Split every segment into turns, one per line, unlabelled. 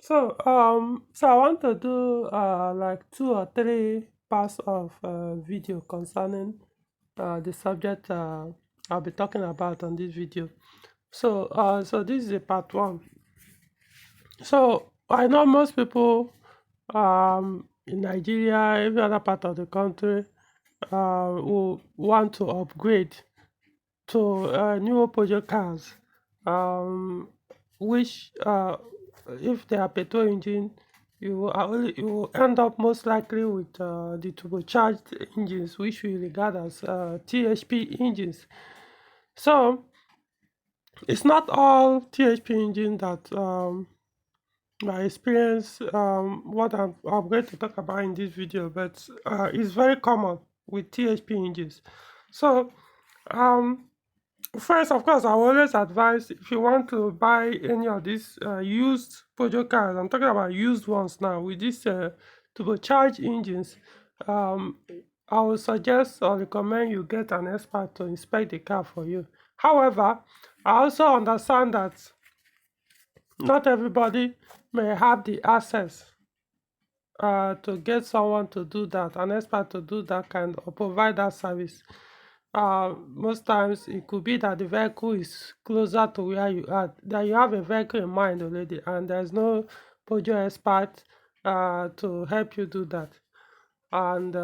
So I want to do like 2 or 3 parts of video concerning the subject I'll be talking about on this video. So this is a part one. So I know most people in Nigeria, every other part of the country, will want to upgrade to newer Peugeot cars, um, which if they are petrol engine, you will end up most likely with the turbocharged engines, which we regard as THP engines. So it's not all THP engine that I experience what I'm going to talk about in this video, but it's very common with THP engines. So um, first, of course, I will always advise if you want to buy any of these used Peugeot cars, I'm talking about used ones now, with these turbocharged engines, um, I would suggest or recommend you get an expert to inspect the car for you. However, I also understand that not everybody may have the access to get someone to do that, an expert to do that kind or provide that service. Most times it could be that the vehicle is closer to where you are, that you have a vehicle in mind already, and there's no Peugeot expert to help you do that. And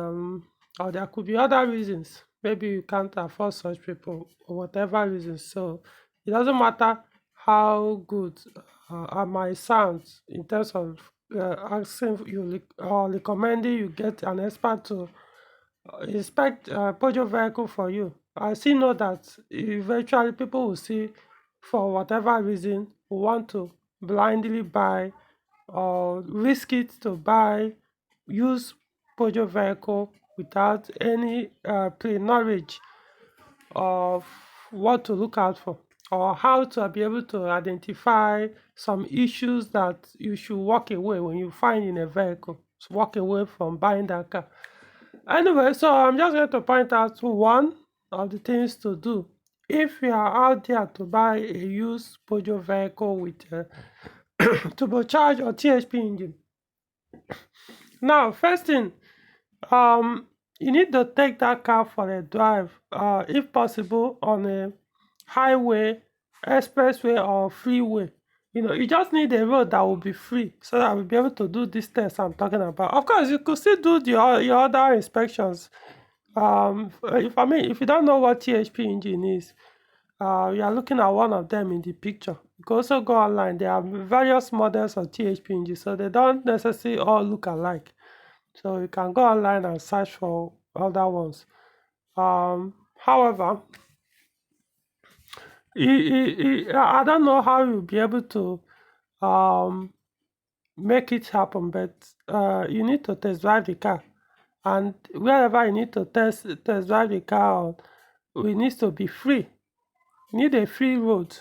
or there could be other reasons. Maybe you can't afford such people or whatever reasons. So it doesn't matter how good I might sound in terms of asking you or recommending you get an expert to inspect Peugeot vehicle for you. I still know that eventually people will see, for whatever reason, who want to blindly buy or risk it to buy used Peugeot vehicle without any pre-knowledge of what to look out for or how to be able to identify some issues that you should walk away when you find in a vehicle. So walk away from buying that car. Anyway, so I'm just going to point out one of the things to do if you are out there to buy a used Peugeot vehicle with a turbocharged or THP engine. Now, first thing, you need to take that car for a drive, if possible, on a highway, expressway, or freeway. You just need a road that will be free so that we'll be able to do this test I'm talking about. Of course, you could still do your other inspections. If you don't know what THP engine is, you are looking at one of them in the picture. You can also go online. There are various models of THP engines, so they don't necessarily all look alike. So you can go online and search for other ones. However, I don't know how you'll be able to um, make it happen, but you need to test drive the car. And wherever you need to test drive the car, it needs to be free. You need a free road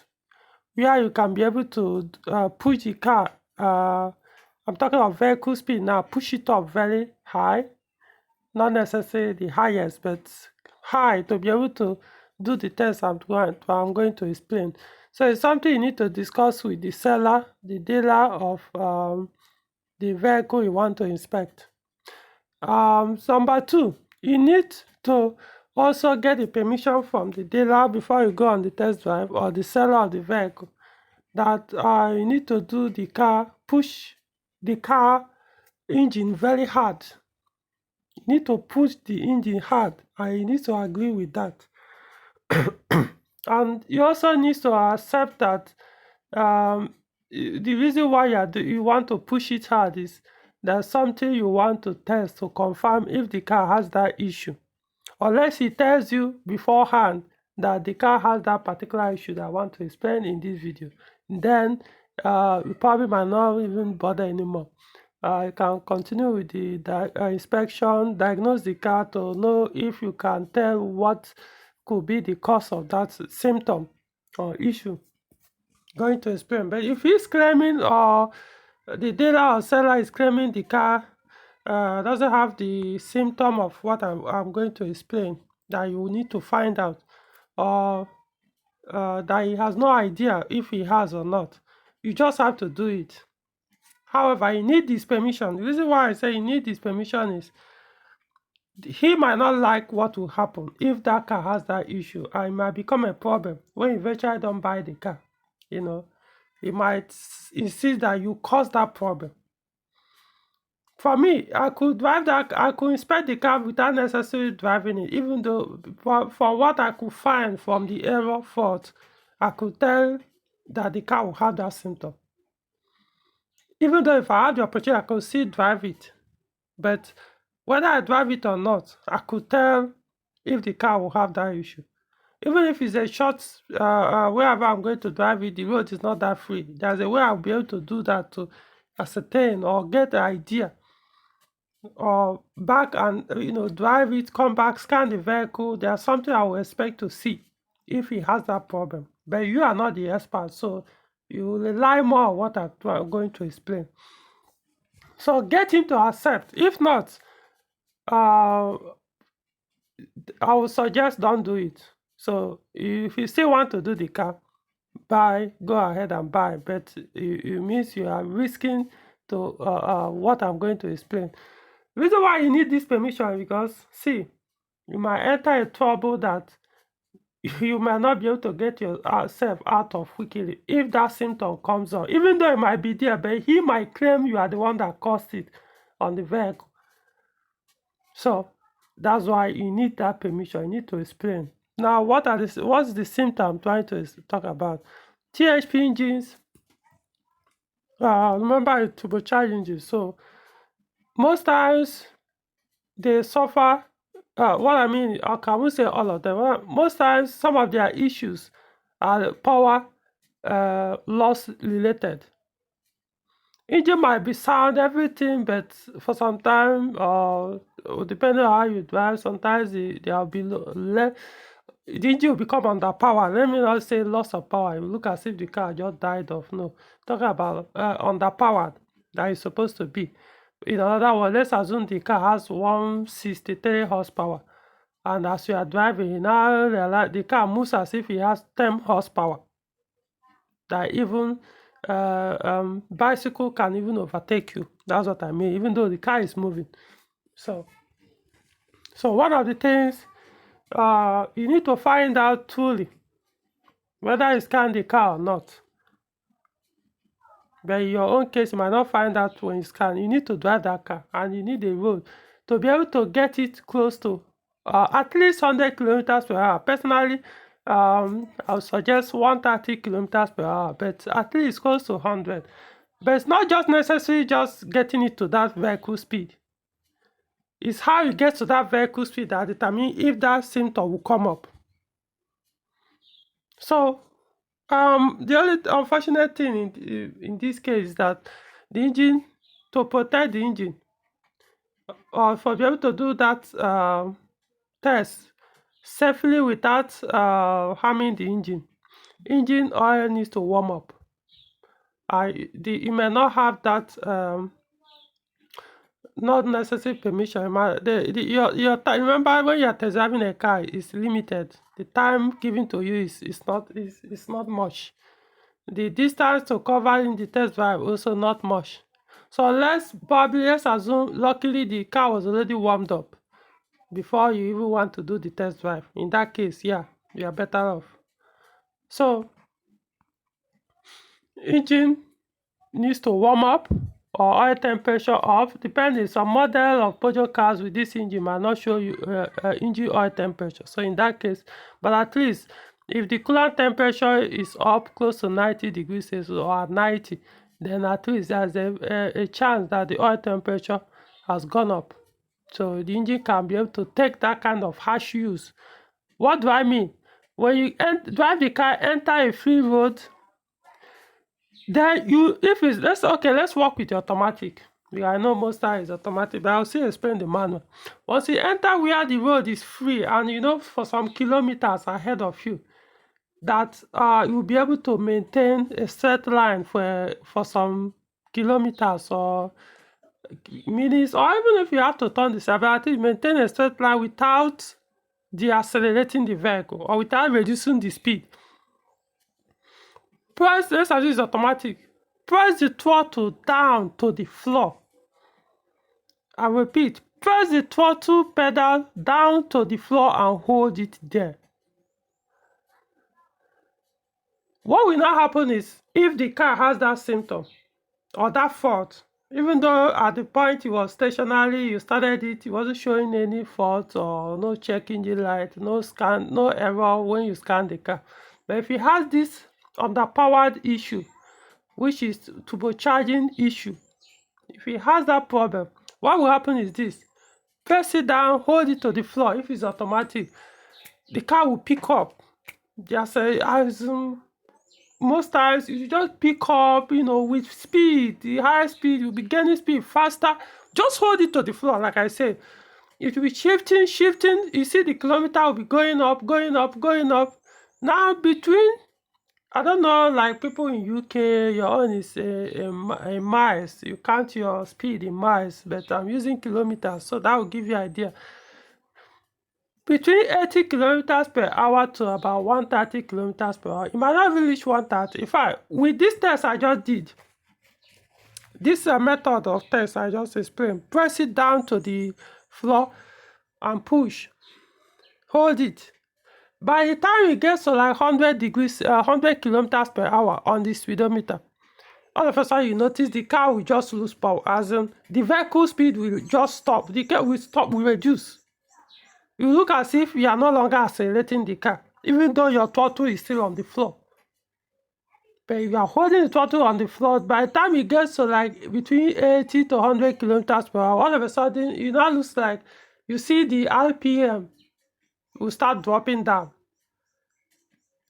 where you can be able to push the car. I'm talking of vehicle speed now. Push it up very high, not necessarily the highest, but high to be able to do the test I'm going to explain. So it's something you need to discuss with the seller, the dealer of the vehicle you want to inspect. Number two, you need to also get the permission from the dealer before you go on the test drive, or the seller of the vehicle, that you need to do the car, push the car engine very hard. You need to push the engine hard, and you need to agree with that. And you also need to accept that the reason why you want to push it hard is there's something you want to test to confirm if the car has that issue. Unless he tells you beforehand that the car has that particular issue that I want to explain in this video, then you probably might not even bother anymore. You can continue with the inspection, diagnose the car to know if you can tell what could be the cause of that symptom or issue going to explain. But if he's claiming, or the dealer or seller is claiming the car doesn't have the symptom of what I'm going to explain, that you need to find out, or that he has no idea if he has or not, you just have to do it. However, you need this permission. The reason why I say you need this permission is he might not like what will happen if that car has that issue, and it might become a problem when you eventually don't buy the car. You know, he might insist that you cause that problem. For me, I could drive that, I could inspect the car without necessarily driving it, even though from what I could find from the error fault, I could tell that the car will have that symptom. Even though if I had the opportunity, I could still drive it. But whether I drive it or not, I could tell if the car will have that issue. Even if it's a short, wherever I'm going to drive it, the road is not that free. There's a way I'll be able to do that to ascertain or get the idea, or back and drive it, come back, scan the vehicle. There's something I will expect to see if he has that problem. But you are not the expert, so you rely more on what I'm going to explain. So get him to accept. If not, I would suggest don't do it. So if you still want to do the car, go ahead and buy. But it means you are risking to what I'm going to explain. The reason why you need this permission is because, see, you might enter a trouble that you might not be able to get yourself out of quickly if that symptom comes on. Even though it might be there, but he might claim you are the one that caused it on the vehicle. So that's why you need that permission. You need to explain. Now, what's the symptom I'm trying to talk about? THP engines, remember, turbocharged engines. So most times they suffer. What I mean, I won't say all of them. Most times, some of their issues are power loss related. Engine might be sound, everything, but for some time, depending on how you drive, sometimes there'll be the engine will become underpowered. Let me not say loss of power. You look as if the car just died off. No, talking about underpowered that is supposed to be. In other words, let's assume the car has 163 horsepower, and as you are driving, now the car moves as if it has 10 horsepower. That even bicycle can even overtake you. That's what I mean, even though the car is moving. So one of the things you need to find out truly whether you scan the car or not. But in your own case, you might not find out when you scan. You need to drive that car, and you need a road to be able to get it close to at least 100 kilometers per hour. Personally, I would suggest 130 kilometers per hour, but at least close to 100. But it's not just necessarily just getting it to that vehicle speed. It's how you get to that vehicle speed that determines if that symptom will come up. So the only unfortunate thing in this case is that the engine, to protect the engine, or for be able to do that test safely without harming the engine oil needs to warm up. You may not have that not necessary permission. Your time, remember, when you're test driving a car, is limited. The time given to you is not much. The distance to cover in the test drive also not much. So let's assume luckily the car was already warmed up before you even want to do the test drive. In that case, yeah, you are better off. So engine needs to warm up or oil temperature off, depending. Some model of Peugeot cars with this engine might not show you engine oil temperature. So in that case, but at least if the coolant temperature is up close to 90 degrees Celsius or at 90, then at least there's a chance that the oil temperature has gone up. So the engine can be able to take that kind of harsh use. What do I mean? When you drive the car, enter a free road, then let's work with the automatic. I know most times it's automatic, but I'll still explain the manual. Once you enter where the road is free, and for some kilometers ahead of you, that you'll be able to maintain a straight line for some kilometers or minutes, or even if you have to turn the servo, I think maintain a straight line without deaccelerating the vehicle or without reducing the speed. Plus, let's assume it's automatic. press the throttle down to the floor. I repeat, press the throttle pedal down to the floor and hold it there. What will now happen is, if the car has that symptom or that fault, even though at the point it was stationary, you started it wasn't showing any fault or no check engine light, no scan, no error when you scan the car. But if it has this underpowered issue, which is turbocharging issue, if it has that problem, what will happen is this: press it down, hold it to the floor. If it's automatic, the car will pick up. Just most times you just pick up, with speed, the higher speed, you'll be gaining speed faster. Just hold it to the floor. Like I said, it will be shifting. You see the kilometer will be going up. Now between, I don't know, like people in UK, your own is a miles. You count your speed in miles, but I'm using kilometers, so that will give you an idea. Between 80 kilometers per hour to about 130 kilometers per hour. You might not even reach 130. In fact, with this test I just did, this method of test I just explained, press it down to the floor and push. Hold it. By the time it gets to like 100 kilometers per hour on the speedometer, all of a sudden you notice the car will just lose power, as in the vehicle speed will just stop. The car will reduce. You look as if you are no longer accelerating the car, even though your throttle is still on the floor. But if you are holding the throttle on the floor, by the time it gets to like between 80 to 100 kilometers per hour, all of a sudden it now looks like you see the RPM will start dropping down.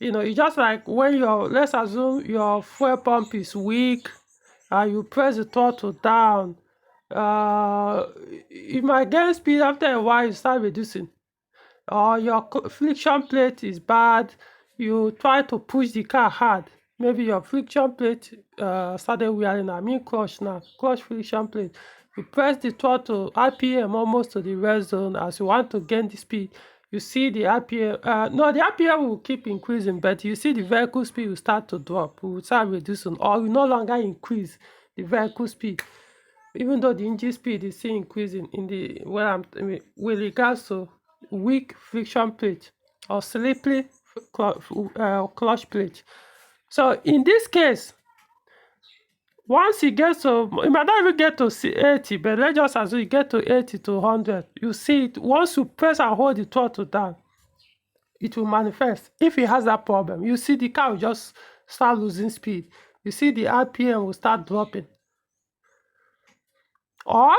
It's just like when let's assume your fuel pump is weak and you press the throttle down. You might gain speed. After a while you start reducing, or your friction plate is bad. You try to push the car hard, maybe your friction plate started wearing. I mean clutch now, clutch friction plate. You press the throttle, RPM almost to the rest zone. As you want to gain the speed, you see the RPM, no, the RPM will keep increasing, but you see the vehicle speed will start to drop, will start reducing, or will no longer increase the vehicle speed, even though the engine speed is still increasing with regards to weak friction plate or slippery clutch plate. So in this case, once you get to, you might not even get to 80, but let's just assume you get to 80 to 100, you see it. Once you press and hold the throttle down, it will manifest. If it has that problem, you see the car will just start losing speed. You see the RPM will start dropping. Or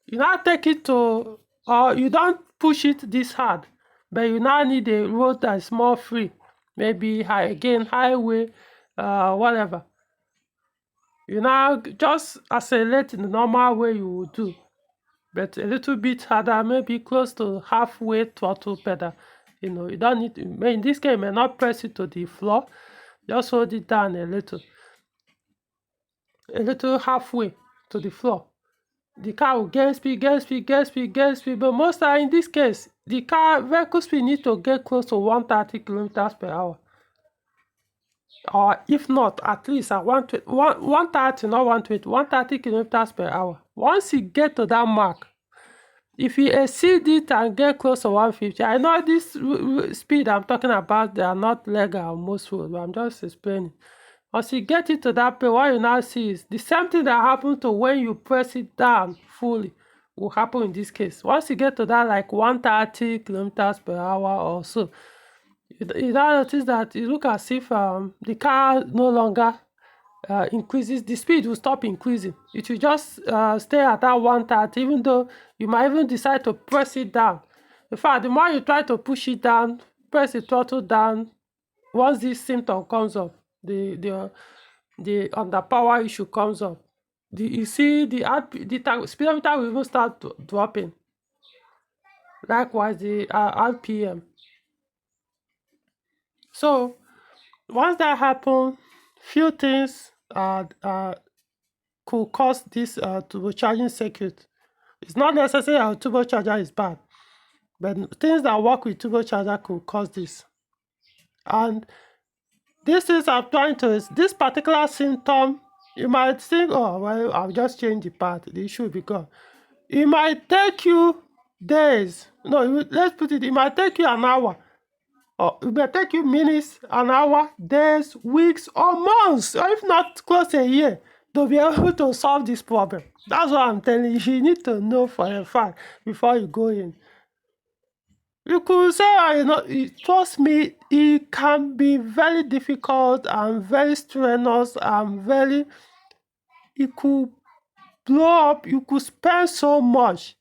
you now take it to, or you don't push it this hard, but you now need a road that is more free, maybe highway, whatever. You now just accelerate in the normal way you would do, but a little bit harder, maybe close to halfway throttle pedal. You don't need to, in this case, you may not press it to the floor, just hold it down a little halfway to the floor. The car will gain speed, but most in this case, the vehicle speed needs to get close to 130 kilometers per hour. Or if not, at least at 130, not 120, 130 kilometers per hour. Once you get to that mark, if you exceed it and get close to 150, I know this speed I'm talking about, they are not legal on most roads, but I'm just explaining. Once you get it to that point, what you now see is the same thing that happened to when you press it down fully will happen in this case. Once you get to that like 130 kilometers per hour or so, you now notice that you look as if the car no longer increases. The speed will stop increasing. It will just stay at that 130, even though you might even decide to press it down. In fact, the more you try to push it down, press the throttle down, once this symptom comes up, the underpower issue comes up, you see the speedometer will even start dropping. Likewise, the RPM. So once that happens, few things could cause this turbocharging circuit. It's not necessarily our turbocharger is bad, but things that work with turbocharger could cause this. And this is I'm trying to, this particular symptom You might think, oh, well, I'll just change the part, the issue will be gone. It might take you days. No, let's put it might take you an hour. Or it may take you minutes, an hour, days, weeks, or months, or if not close to a year, to be able to solve this problem. That's what I'm telling you. You need to know for a fact before you go in. You could say, trust me, it can be very difficult and very strenuous and very, it could blow up, you could spend so much,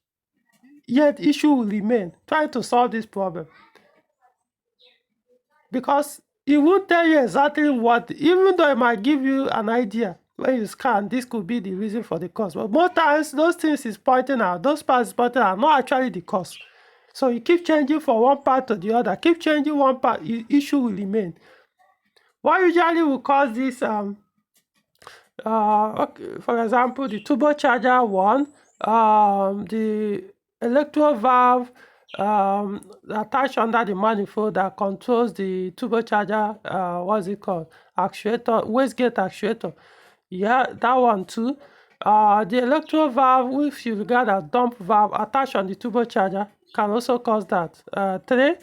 yet issue will remain trying to solve this problem. Because it won't tell you exactly what, even though it might give you an idea when you scan, this could be the reason for the cost. But most times, those things is pointing out, those parts is pointing out, not actually the cost. So you keep changing from one part to the other, keep changing one part, issue will remain. What usually will cause this, okay, for example, the turbocharger one, the electro valve attached under the manifold that controls the turbocharger, what's it called? Actuator, wastegate actuator. Yeah, that one too. The electro valve, which you regard as dump valve attached on the turbocharger, can also cause that. 3.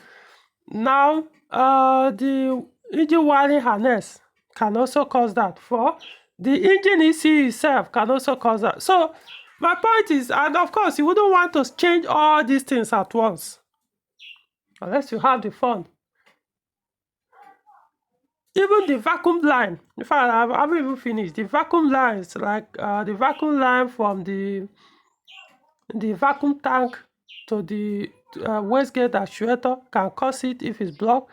Now, the engine wiring harness can also cause that. 4. The engine ECU itself can also cause that. So, my point is, and of course, you wouldn't want to change all these things at once, unless you have the fund. Even the vacuum line, in fact, I haven't even finished. The vacuum lines, like the vacuum line from the vacuum tank to the wastegate actuator can cause it if it's blocked.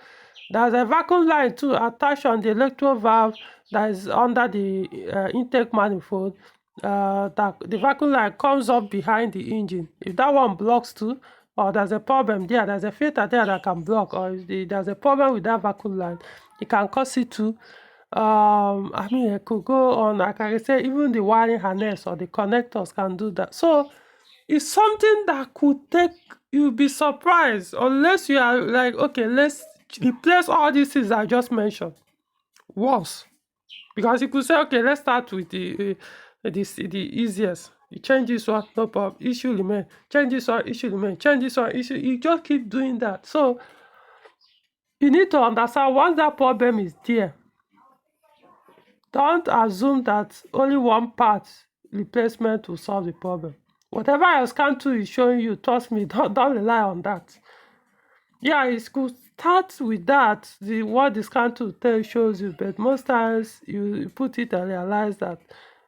There's a vacuum line too attached on the electro valve that is under the intake manifold. That the vacuum line comes up behind the engine. If that one blocks too, or there's a problem there, there's a filter there that can block, or there's a problem with that vacuum line, it can cause it too. I mean, I could go on. Like I can say, even the wiring harness or the connectors can do that. So it's something that could take, you'll be surprised, unless you are like, okay, let's replace all these things I just mentioned. Worse. Because you could say, okay, let's start with the easiest. You change this one, no problem, issue remain. Change this one, issue remain. Change this one, issue. You just keep doing that. So you need to understand, once that problem is there, don't assume that only one part replacement will solve the problem. Whatever your scan tool is showing you, trust me, don't rely on that. Yeah, it could start with that, what the scan tool shows you, but most times you put it and realize that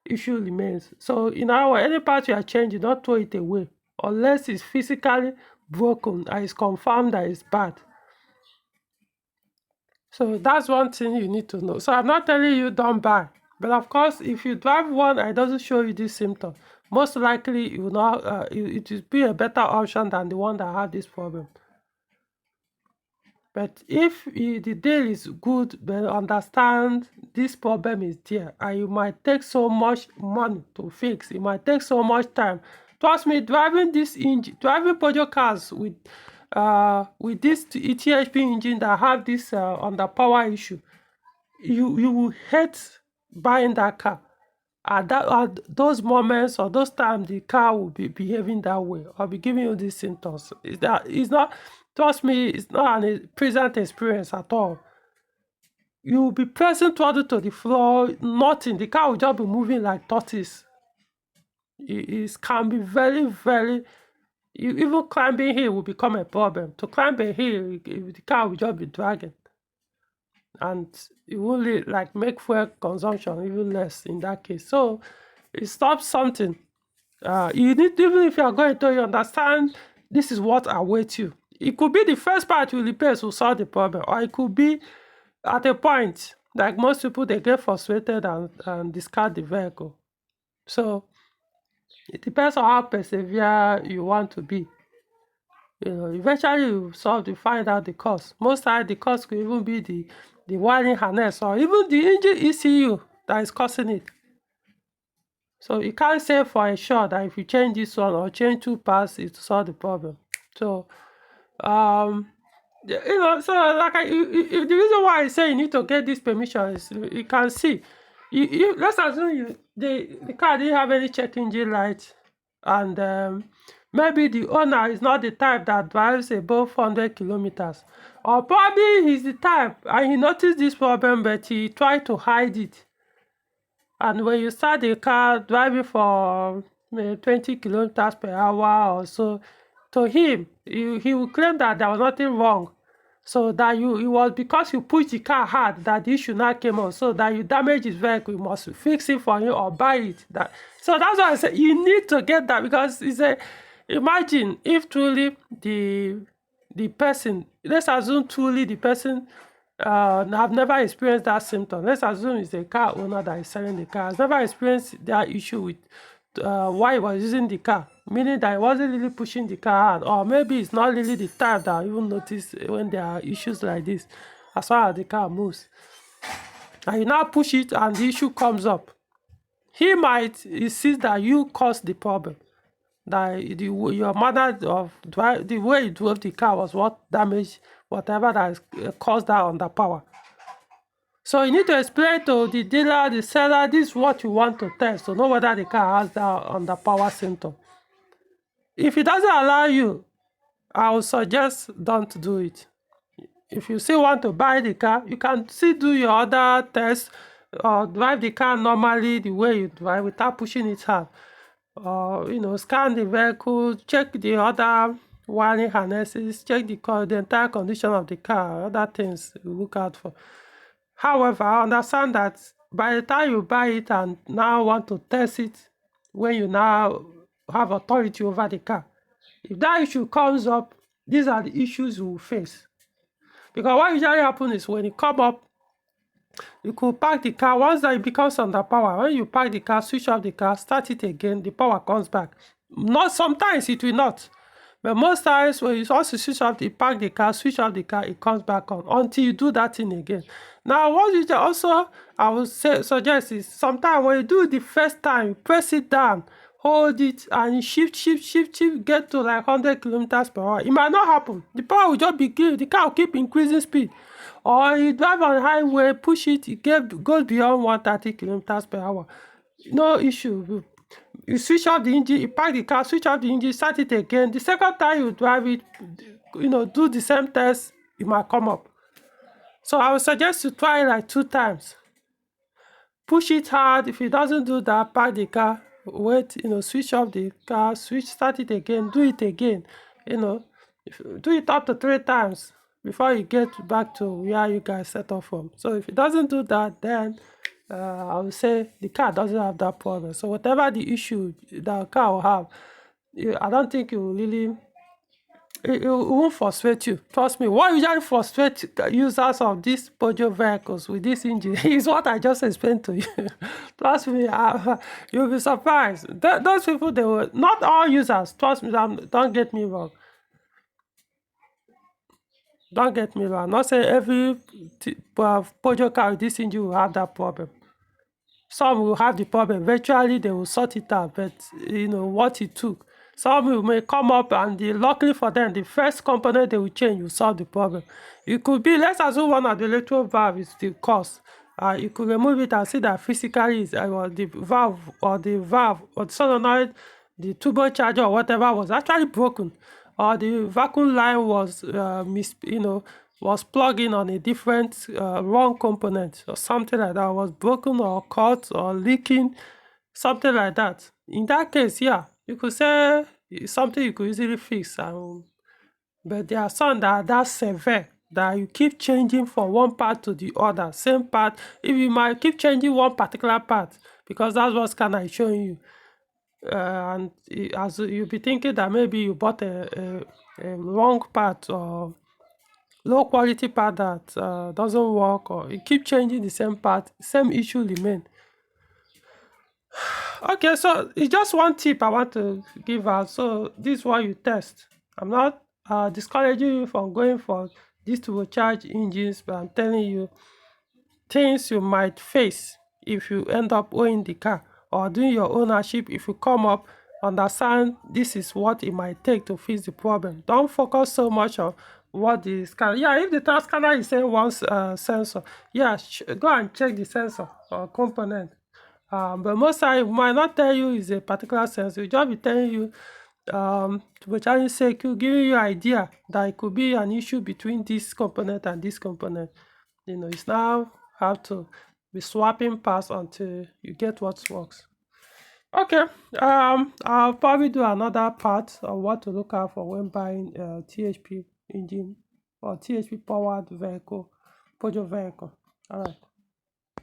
issue remains. So in our way, any part you are changing, don't throw it away unless it's physically broken and it's confirmed that it's bad. So that's one thing you need to know. So I'm not telling you don't buy, but of course, if you drive one and it doesn't show you this symptom, most likely you will not, it will be a better option than the one that have this problem. But if the deal is good, but understand this problem is there, and you might take so much money to fix, it might take so much time. Trust me, driving Peugeot cars with this THP engine that have this underpower issue, you will hate buying that car. At those moments or those times, the car will be behaving that way or be giving you these symptoms. It's not, trust me, it's not a pleasant experience at all. You will be pressing throttle to the floor, nothing. The car will just be moving like tortoise. It can be very, very, even climbing hill will become a problem. To climb a hill, the car will just be dragging. And it will like make fuel consumption even less in that case. So it stops something. You need, even if you are going to, you understand this is what awaits you. It could be the first part you repair will solve the problem, or it could be at a point, like most people, they get frustrated and discard the vehicle. So it depends on how persevere you want to be. Eventually you find out the cause. Most times the cause could even be the wiring harness or even the engine ECU that is causing it. So you can't say for a sure that if you change this one or change two parts, it will solve the problem. So, so like the reason why I say you need to get this permission is you can see let's assume the car didn't have any check engine light, and maybe the owner is not the type that drives above 100 kilometers, or probably he's the type and he noticed this problem but he tried to hide it. And when you start the car driving for 20 kilometers per hour or so, to him, he will claim that there was nothing wrong. So that it was because you push the car hard that the issue now came on. So that you damage his vehicle, you must fix it for him or buy it. So that's why I say you need to get that, because imagine if truly the person, let's assume truly the person have never experienced that symptom. Let's assume it's the car owner that is selling the car, has never experienced that issue with why he was using the car, meaning that he wasn't really pushing the car hard, or maybe it's not really the type that even notice when there are issues like this as far as the car moves, and you now push it and the issue comes up. He might insist that you caused the problem, that your manner of the way you drove the car was what damaged whatever that caused that underpower. So you need to explain to the dealer, the seller, this is what you want to test to know whether the car has that underpower symptom. If it doesn't allow you, I would suggest don't do it. If you still want to buy the car, you can still do your other tests or drive the car normally the way you drive without pushing it hard. Or scan the vehicle, check the other wiring harnesses, check the entire condition of the car, other things you look out for. However, I understand that by the time you buy it and now want to test it, when you now have authority over the car, if that issue comes up, these are the issues you will face. Because what usually happens is when it comes up, you could park the car. Once that it becomes underpower, when you park the car, switch off the car, start it again, the power comes back. Not sometimes it will not. But most times when you also switch off the park the car, switch off the car, it comes back on until you do that thing again. Now, what you also I would suggest is sometimes when you do it the first time, press it down, hold it, and shift, get to like 100 kilometers per hour. It might not happen. The power will just be the car will keep increasing speed. Or you drive on highway, push it, goes beyond 130 kilometers per hour. No issue. You switch off the engine, you park the car, switch off the engine, start it again. The second time you drive it, do the same test, it might come up. So I would suggest you try like 2 times. Push it hard. If it doesn't do that, park the car, wait, switch off the car, start it again, do it again. Do it up to 3 times before you get back to where you guys set off from. So if it doesn't do that, then I would say the car doesn't have that problem. So whatever the issue the car will have, I don't think it will really, it won't frustrate you. Trust me, what usually frustrates users of these Peugeot vehicles with this engine is what I just explained to you. Trust me, you'll be surprised. Those people, they will, not all users, trust me, don't get me wrong. Don't get me wrong. I'm not saying every Peugeot car with this engine will have that problem. Some will have the problem. Eventually, they will sort it out. But what it took. Some may come up and luckily for them, the first component they will change will solve the problem. It could be, let's assume one of the electro valve is the cause. You could remove it and see that physically the valve or the solenoid, the turbocharger or whatever was actually broken, or the vacuum line was was plugged in on a different wrong component or something like that, was broken or cut or leaking, something like that. In that case, yeah, you could say it's something you could easily fix. But there are some that are that severe that you keep changing from one part to the other, same part. If you might keep changing one particular part, because that's what scanner is showing you. And as you'll be thinking that maybe you bought a wrong part or low quality part that doesn't work, or you keep changing the same part, same issue remain. Okay, so it's just one tip I want to give out. So this is what you test. I'm not discouraging you from going for these turbocharged engines, but I'm telling you things you might face if you end up owning the car or doing your ownership. If you come up, understand this is what it might take to fix the problem. Don't focus so much on what the scanner. Yeah, if the task scanner is saying one sensor, yeah, go and check the sensor or component. But most time it might not tell you is a particular sensor. It just be telling you to be trying to say, giving you idea that it could be an issue between this component and this component. It's now have to be swapping parts until you get what works. Okay, I'll probably do another part of what to look out for when buying THP engine or THP powered vehicle, Peugeot vehicle. All right.